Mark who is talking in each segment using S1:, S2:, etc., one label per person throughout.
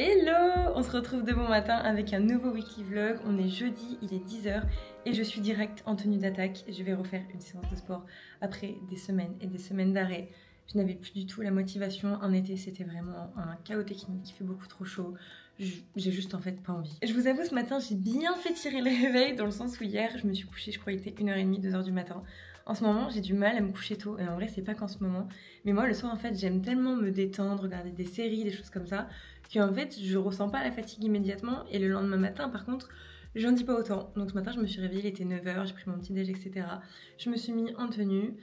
S1: Hello! On se retrouve de bon matin avec un nouveau weekly vlog. On est jeudi, il est 10h et je suis direct en tenue d'attaque. Je vais refaire une séance de sport après des semaines et des semaines d'arrêt. Je n'avais plus du tout la motivation. En été, c'était vraiment un chaos technique. Il fait beaucoup trop chaud. J'ai juste en fait pas envie. Je vous avoue, ce matin, j'ai bien fait tirer le réveil dans le sens où hier, je me suis couchée, je crois qu'il était 1h30, 2h du matin. En ce moment, j'ai du mal à me coucher tôt et en vrai, c'est pas qu'en ce moment. Mais moi, le soir, en fait, j'aime tellement me détendre, regarder des séries, des choses comme ça, qu'en fait, je ressens pas la fatigue immédiatement. Et le lendemain matin, par contre, j'en dis pas autant. Donc ce matin, je me suis réveillée, il était 9h, j'ai pris mon petit déj, etc. Je me suis mis en tenue.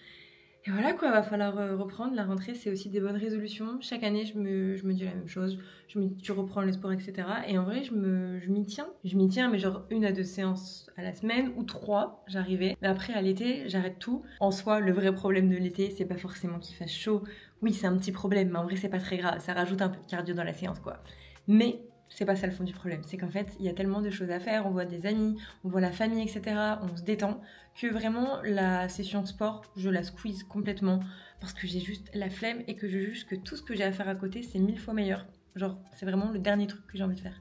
S1: Et voilà quoi, va falloir reprendre. La rentrée, c'est aussi des bonnes résolutions. Chaque année, je me dis la même chose. Tu reprends le sport, etc. Et en vrai, je m'y tiens. Je m'y tiens, mais genre 1 à 2 séances à la semaine ou 3, j'arrivais. Mais après, à l'été, j'arrête tout. En soi, le vrai problème de l'été, c'est pas forcément qu'il fasse chaud. Oui, c'est un petit problème, mais en vrai, c'est pas très grave. Ça rajoute un peu de cardio dans la séance, quoi. Mais c'est pas ça le fond du problème. C'est qu'en fait, il y a tellement de choses à faire. On voit des amis, on voit la famille, etc. On se détend. Que vraiment la session sport, je la squeeze complètement parce que j'ai juste la flemme et que je juge que tout ce que j'ai à faire à côté, c'est 1000 fois meilleur. Genre, c'est vraiment le dernier truc que j'ai envie de faire.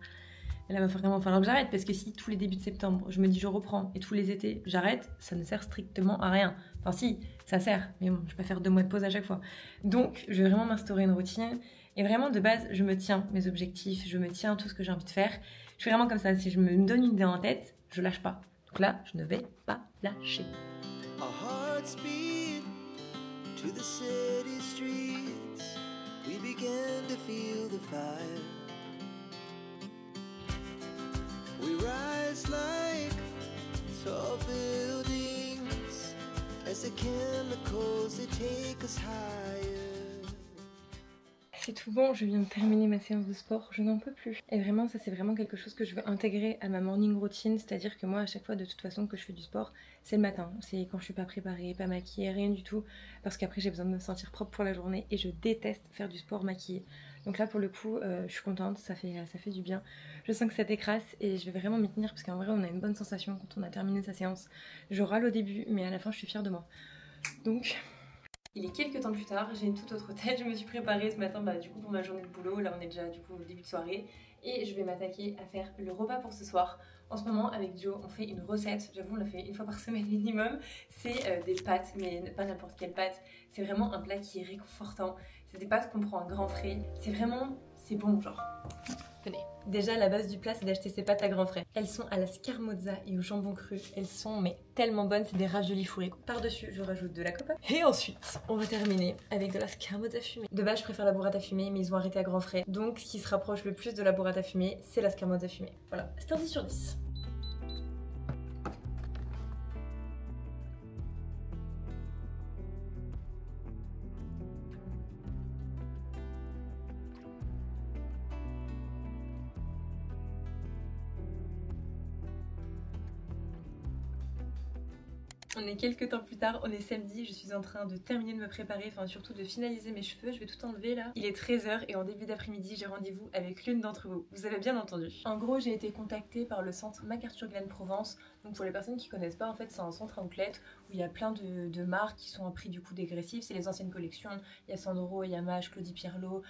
S1: Et là, il va vraiment falloir que j'arrête parce que si tous les débuts de septembre, je me dis je reprends et tous les étés, j'arrête, ça ne sert strictement à rien. Enfin si, ça sert, mais bon, je vais pas faire 2 mois de pause à chaque fois. Donc, je vais vraiment m'instaurer une routine et vraiment, de base, je me tiens mes objectifs, je me tiens tout ce que j'ai envie de faire. Je fais vraiment comme ça, si je me donne une idée en tête, je lâche pas. Donc là, je ne vais pas lâcher. Our hearts beat to the city streets. We began to feel the fire. We rise like tall buildings as the chemicals they take us higher. C'est tout bon, je viens de terminer ma séance de sport, je n'en peux plus. Et vraiment, ça c'est vraiment quelque chose que je veux intégrer à ma morning routine, c'est-à-dire que moi à chaque fois de toute façon que je fais du sport, c'est le matin. C'est quand je suis pas préparée, pas maquillée, rien du tout, parce qu'après j'ai besoin de me sentir propre pour la journée et je déteste faire du sport maquillée. Donc là pour le coup, je suis contente, ça fait du bien. Je sens que ça décrasse et je vais vraiment m'y tenir parce qu'en vrai on a une bonne sensation quand on a terminé sa séance. Je râle au début, mais à la fin je suis fière de moi. Donc... il est quelques temps plus tard, j'ai une toute autre tête, je me suis préparée ce matin du coup pour ma journée de boulot, là on est déjà du coup au début de soirée et je vais m'attaquer à faire le repas pour ce soir. En ce moment avec Joe on fait une recette, j'avoue on la fait 1 fois par semaine minimum, c'est des pâtes, mais pas n'importe quelle pâte, c'est vraiment un plat qui est réconfortant, c'est des pâtes qu'on prend à grands frais, c'est bon genre. Tenez. Déjà la base du plat c'est d'acheter ces pâtes à grands frais. Elles sont à la scamozza et au jambon cru. Elles sont mais tellement bonnes, c'est des raviolis fourrés. Par dessus je rajoute de la copa. Et ensuite on va terminer avec de la scamozza fumée. De base je préfère la burrata fumée mais ils ont arrêté à grands frais. Donc ce qui se rapproche le plus de la burrata fumée c'est la scamozza fumée. Voilà, c'est un 10 sur 10. On est quelques temps plus tard, on est samedi, je suis en train de terminer de me préparer, enfin surtout de finaliser mes cheveux, je vais tout enlever là. Il est 13h et en début d'après-midi j'ai rendez-vous avec l'une d'entre vous, vous avez bien entendu. En gros j'ai été contactée par le centre MacArthur Glen Provence, donc pour les personnes qui connaissent pas en fait c'est un centre outlet où il y a plein de marques qui sont à prix du coup dégressif, c'est les anciennes collections, il y a Sandro, Yamaha, Claudie Pierlot,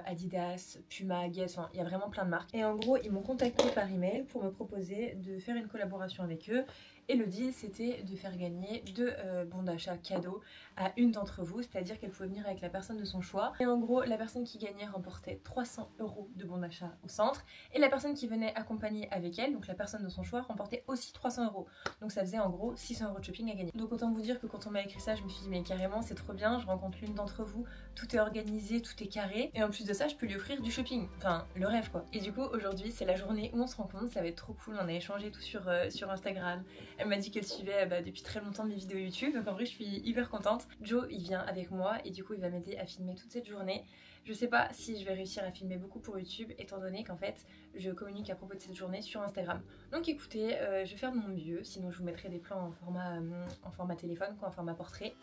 S1: Adidas, Puma, Guess, enfin il y a vraiment plein de marques. Et en gros ils m'ont contacté par email pour me proposer de faire une collaboration avec eux. Et le deal c'était de faire gagner 2 bons d'achat cadeaux à une d'entre vous, c'est-à-dire qu'elle pouvait venir avec la personne de son choix. Et en gros la personne qui gagnait remportait 300 € de bons d'achat au centre et la personne qui venait accompagner avec elle, donc la personne de son choix, remportait aussi 300 €. Donc ça faisait en gros 600 € de shopping à gagner. Donc autant vous dire que quand on m'a écrit ça je me suis dit mais carrément c'est trop bien, je rencontre l'une d'entre vous, tout est organisé, tout est carré et en plus de ça je peux lui offrir du shopping, enfin le rêve quoi. Et du coup aujourd'hui c'est la journée où on se rencontre, ça va être trop cool, on a échangé tout sur Instagram. Elle m'a dit qu'elle suivait depuis très longtemps mes vidéos YouTube, donc en vrai je suis hyper contente. Joe il vient avec moi et du coup il va m'aider à filmer toute cette journée. Je sais pas si je vais réussir à filmer beaucoup pour YouTube étant donné qu'en fait je communique à propos de cette journée sur Instagram. Donc écoutez, je vais faire de mon mieux, sinon je vous mettrai des plans en format téléphone, quoi, en format portrait.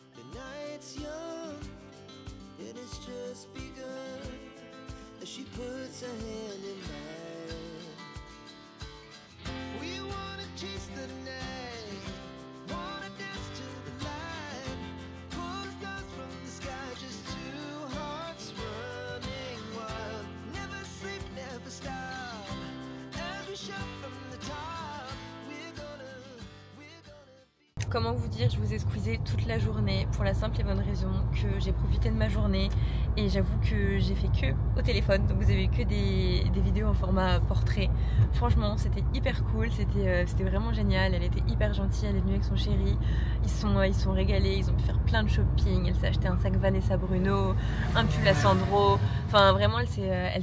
S1: Comment vous dire, je vous ai squeezé toute la journée pour la simple et bonne raison que j'ai profité de ma journée et j'avoue que j'ai fait que au téléphone, donc vous avez eu que des vidéos en format portrait. Franchement c'était hyper cool, c'était vraiment génial, elle était hyper gentille, elle est venue avec son chéri, ils sont régalés, ils ont pu faire plein de shopping, elle s'est acheté un sac Vanessa Bruno, un pull à Sandro, enfin vraiment elle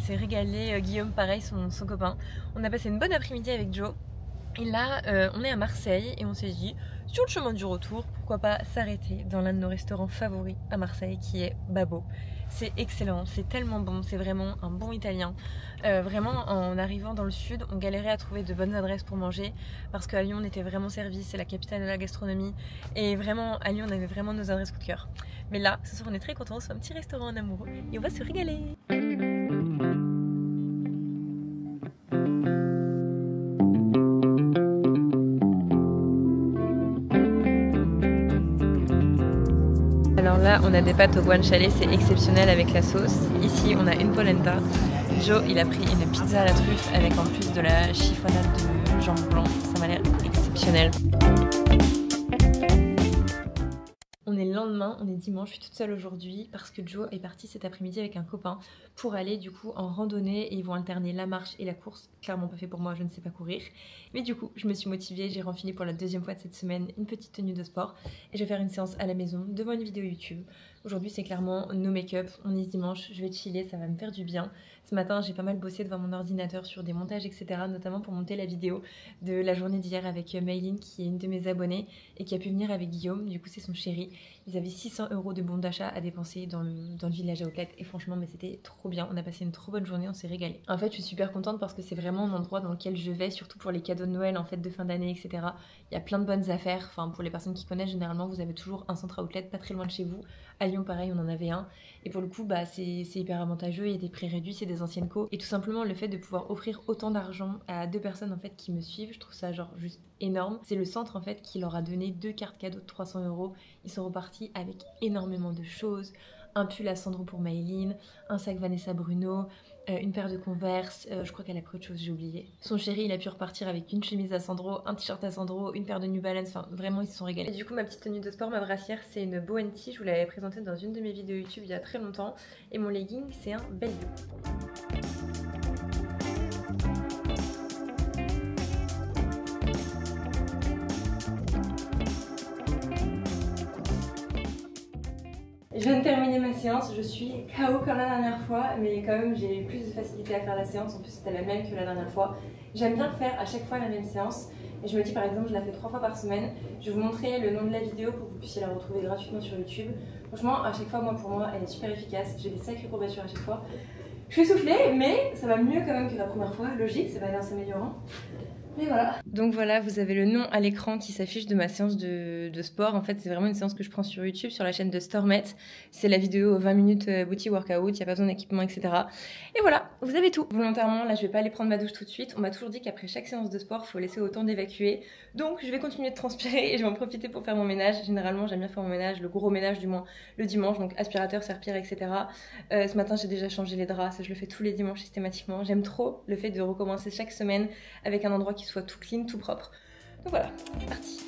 S1: s'est régalée, Guillaume pareil, son copain. On a passé une bonne après-midi avec Joe. Et là, on est à Marseille et on s'est dit, sur le chemin du retour, pourquoi pas s'arrêter dans l'un de nos restaurants favoris à Marseille qui est Babbo. C'est excellent, c'est tellement bon, c'est vraiment un bon italien. Vraiment, en arrivant dans le sud, on galérait à trouver de bonnes adresses pour manger parce qu'à Lyon, on était vraiment servi, c'est la capitale de la gastronomie. Et vraiment, à Lyon, on avait vraiment nos adresses coup de cœur. Mais là, ce soir, on est très contents, c'est un petit restaurant en amoureux et on va se régaler. Alors là, on a des pâtes au guanciale, c'est exceptionnel avec la sauce. Ici, on a une polenta. Joe, il a pris une pizza à la truffe avec en plus de la chiffonnade de jambon blanc. Ça m'a l'air exceptionnel. On est le lendemain, on est dimanche, je suis toute seule aujourd'hui parce que Joe est parti cet après-midi avec un copain pour aller du coup en randonnée et ils vont alterner la marche et la course. Clairement pas fait pour moi, je ne sais pas courir. Mais du coup, je me suis motivée, j'ai renfilé pour la deuxième fois de cette semaine une petite tenue de sport et je vais faire une séance à la maison devant une vidéo YouTube. Aujourd'hui c'est clairement no make-up, on est ce dimanche, je vais chiller, ça va me faire du bien. Ce matin j'ai pas mal bossé devant mon ordinateur sur des montages etc, notamment pour monter la vidéo de la journée d'hier avec Mayline qui est une de mes abonnées et qui a pu venir avec Guillaume, du coup c'est son chéri. Ils avaient 600 € de bons d'achat à dépenser dans le village à Outlet et franchement mais c'était trop bien, on a passé une trop bonne journée, on s'est régalé. En fait je suis super contente parce que c'est vraiment un endroit dans lequel je vais, surtout pour les cadeaux de Noël, en fête de fin d'année etc. Il y a plein de bonnes affaires, enfin pour les personnes qui connaissent généralement vous avez toujours un centre à Outlet pas très loin de chez vous. À Lyon pareil on en avait un et pour le coup bah, c'est hyper avantageux, il y a des prix réduits, c'est des anciennes co et tout simplement le fait de pouvoir offrir autant d'argent à deux personnes en fait qui me suivent, je trouve ça genre juste énorme. C'est le centre en fait qui leur a donné 2 cartes cadeaux de 300 €. Ils sont repartis avec énormément de choses, un pull à Sandro pour Mayline, un sac Vanessa Bruno, une paire de Converse, je crois qu'elle a pris autre chose, j'ai oublié. Son chéri il a pu repartir avec une chemise à Sandro, un t-shirt à Sandro, une paire de New Balance, enfin vraiment ils se sont régalés. Et du coup ma petite tenue de sport, ma brassière c'est une Bow & Tea, je vous l'avais présentée dans une de mes vidéos YouTube il y a très longtemps et mon legging c'est un Bellevue. Je viens de terminer ma séance, je suis KO comme la dernière fois, mais quand même j'ai eu plus de facilité à faire la séance, en plus c'était la même que la dernière fois. J'aime bien faire à chaque fois la même séance, et je me dis par exemple je la fais 3 fois par semaine. Je vais vous montrer le nom de la vidéo pour que vous puissiez la retrouver gratuitement sur YouTube. Franchement à chaque fois pour moi elle est super efficace, j'ai des sacrées courbatures à chaque fois. Je suis essoufflée mais ça va mieux quand même que la première fois, logique, ça va aller en s'améliorant. Mais voilà. Donc voilà, vous avez le nom à l'écran qui s'affiche de ma séance de sport. En fait, c'est vraiment une séance que je prends sur YouTube, sur la chaîne de Stormet. C'est la vidéo 20 minutes booty workout, il n'y a pas besoin d'équipement, etc. Et voilà, vous avez tout. Volontairement, là, je vais pas aller prendre ma douche tout de suite. On m'a toujours dit qu'après chaque séance de sport, il faut laisser autant d'évacuer. Donc, je vais continuer de transpirer et je vais en profiter pour faire mon ménage. Généralement, j'aime bien faire mon ménage, le gros ménage du moins, le dimanche. Donc, aspirateur, serpillère, etc. Ce matin, j'ai déjà changé les draps. Ça, je le fais tous les dimanches systématiquement. J'aime trop le fait de recommencer chaque semaine avec un endroit qui soit tout clean, tout propre. Donc voilà, c'est parti.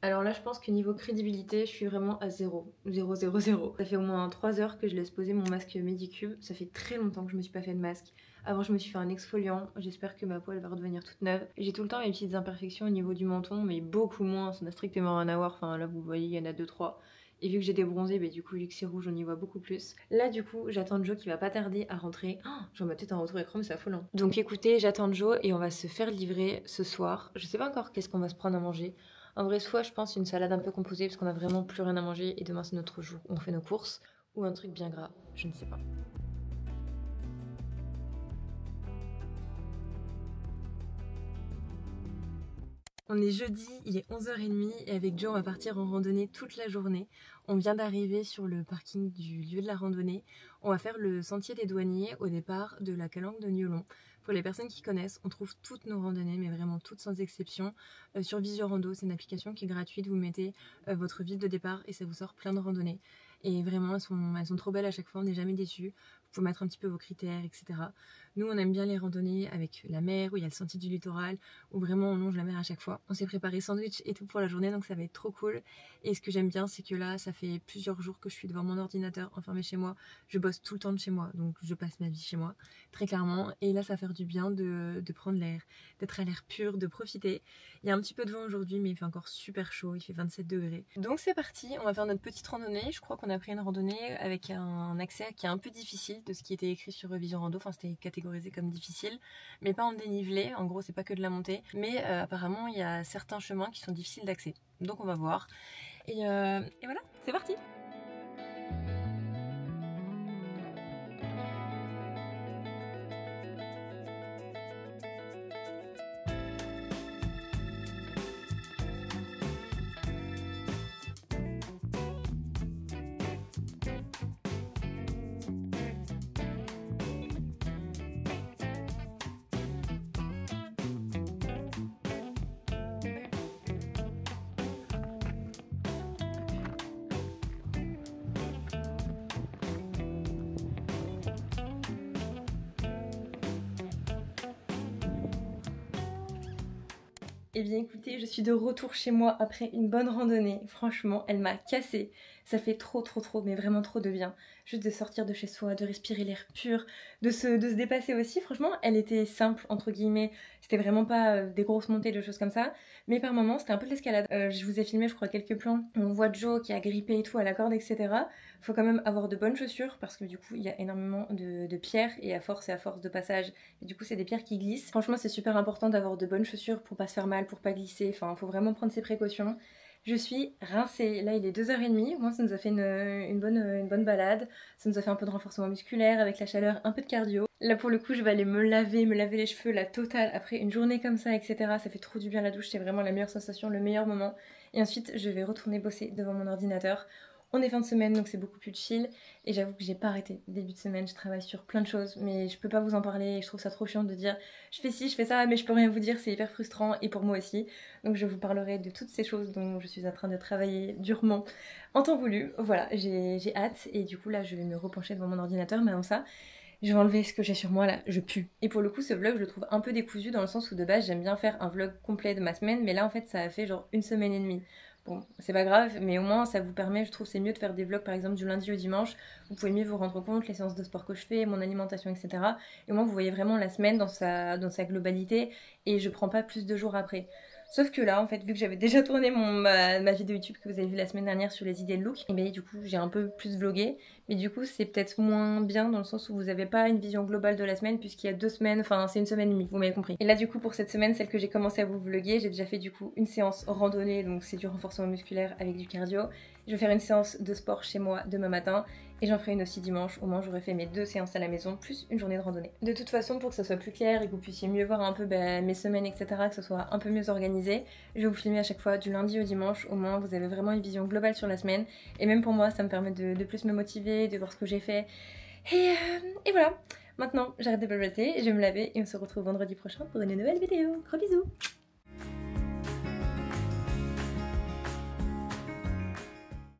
S1: Alors là, je pense que niveau crédibilité, je suis vraiment à 0. 0, 0, 0. Ça fait au moins 3 heures que je laisse poser mon masque Medicube. Ça fait très longtemps que je me suis pas fait de masque. Avant je me suis fait un exfoliant, j'espère que ma peau elle va redevenir toute neuve. J'ai tout le temps mes petites imperfections au niveau du menton, mais beaucoup moins, ça n'a strictement rien à voir. Enfin là vous voyez il y en a 2-3. Et vu que j'ai débronzé, bah, du coup vu que c'est rouge on y voit beaucoup plus. Là du coup j'attends Joe qui va pas tarder à rentrer. Oh, j'en ma tête en retour écran mais c'est affolant. Donc écoutez, j'attends Joe et on va se faire livrer ce soir. Je sais pas encore qu'est-ce qu'on va se prendre à manger. En vrai soit je pense une salade un peu composée parce qu'on a vraiment plus rien à manger et demain c'est notre jour où on fait nos courses. Ou un truc bien gras, je ne sais pas. On est jeudi, il est 11h30 et avec Joe on va partir en randonnée toute la journée. On vient d'arriver sur le parking du lieu de la randonnée. On va faire le sentier des douaniers au départ de la calanque de Niolon. Pour les personnes qui connaissent, on trouve toutes nos randonnées, mais vraiment toutes sans exception, sur Visiorando. C'est une application qui est gratuite, vous mettez votre ville de départ et ça vous sort plein de randonnées. Et vraiment elles sont trop belles à chaque fois, on n'est jamais déçus. Vous pouvez mettre un petit peu vos critères, etc. Nous on aime bien les randonnées avec la mer, où il y a le sentier du littoral, où vraiment on longe la mer à chaque fois. On s'est préparé sandwich et tout pour la journée, donc ça va être trop cool. Et ce que j'aime bien, c'est que là, ça fait plusieurs jours que je suis devant mon ordinateur enfermée chez moi. Je bosse tout le temps de chez moi, donc je passe ma vie chez moi, très clairement. Et là, ça va faire du bien de prendre l'air, d'être à l'air pur, de profiter. Il y a un petit peu de vent aujourd'hui, mais il fait encore super chaud, il fait 27 degrés. Donc c'est parti, on va faire notre petite randonnée. Je crois qu'on a pris une randonnée avec un accès qui est un peu difficile de ce qui était écrit sur Visiorando. Enfin, c'était catégorisé comme difficile, mais pas en dénivelé. En gros, c'est pas que de la montée. Mais apparemment, il y a certains chemins qui sont difficiles d'accès. Donc on va voir. Et voilà, c'est parti! Eh bien écoutez, je suis de retour chez moi après une bonne randonnée. Franchement, elle m'a cassée. Ça fait trop, mais vraiment trop de bien. Juste de sortir de chez soi, de respirer l'air pur, de se dépasser aussi. Franchement, elle était simple, entre guillemets. C'était vraiment pas des grosses montées, de choses comme ça. Mais par moments, c'était un peu de l'escalade. Je vous ai filmé, je crois, quelques plans. On voit Joe qui a grippé et tout à la corde, etc. Faut quand même avoir de bonnes chaussures parce que du coup, il y a énormément de pierres et à force de passage. Et du coup, c'est des pierres qui glissent. Franchement, c'est super important d'avoir de bonnes chaussures pour pas se faire mal, pour pas glisser. Enfin, faut vraiment prendre ses précautions. Je suis rincée. Là, il est 2h30. Au moins, ça nous a fait une bonne balade. Ça nous a fait un peu de renforcement musculaire avec la chaleur, un peu de cardio. Là, pour le coup, je vais aller me laver les cheveux, la totale, après une journée comme ça, etc. Ça fait trop du bien la douche. C'est vraiment la meilleure sensation, le meilleur moment. Et ensuite, je vais retourner bosser devant mon ordinateur. On est fin de semaine, donc c'est beaucoup plus chill. Et j'avoue que j'ai pas arrêté. Début de semaine, je travaille sur plein de choses, mais je peux pas vous en parler. Je trouve ça trop chiant de dire je fais ci, je fais ça, mais je peux rien vous dire. C'est hyper frustrant et pour moi aussi. Donc je vous parlerai de toutes ces choses dont je suis en train de travailler durement en temps voulu. Voilà, j'ai hâte. Et du coup, là, je vais me repencher devant mon ordinateur. Mais avant ça, je vais enlever ce que j'ai sur moi là, je pue. Et pour le coup, ce vlog, je le trouve un peu décousu dans le sens où de base, j'aime bien faire un vlog complet de ma semaine, mais là, en fait, ça a fait genre 1 semaine et demie. Bon, c'est pas grave, mais au moins, ça vous permet, je trouve, c'est mieux de faire des vlogs par exemple du lundi au dimanche. Vous pouvez mieux vous rendre compte, les séances de sport que je fais, mon alimentation, etc. Et au moins, vous voyez vraiment la semaine dans sa globalité et je prends pas plus de jours après. Sauf que là, en fait, vu que j'avais déjà tourné ma vidéo YouTube que vous avez vue la semaine dernière sur les idées de look, et bien du coup, j'ai un peu plus vlogué. Mais du coup, c'est peut-être moins bien dans le sens où vous n'avez pas une vision globale de la semaine, puisqu'il y a 2 semaines, enfin, c'est 1 semaine et demie, vous m'avez compris. Et là, du coup, pour cette semaine, celle que j'ai commencé à vous vloguer, j'ai déjà fait du coup une séance randonnée, donc c'est du renforcement musculaire avec du cardio. Je vais faire une séance de sport chez moi demain matin. Et j'en ferai une aussi dimanche, au moins j'aurai fait mes 2 séances à la maison, plus une journée de randonnée. De toute façon, pour que ça soit plus clair et que vous puissiez mieux voir un peu mes semaines, etc., que ce soit un peu mieux organisé, je vais vous filmer à chaque fois du lundi au dimanche, au moins vous avez vraiment une vision globale sur la semaine. Et même pour moi, ça me permet de plus me motiver, de voir ce que j'ai fait. Et voilà, maintenant j'arrête de blablater, je vais me laver et on se retrouve vendredi prochain pour une nouvelle vidéo. Gros bisous!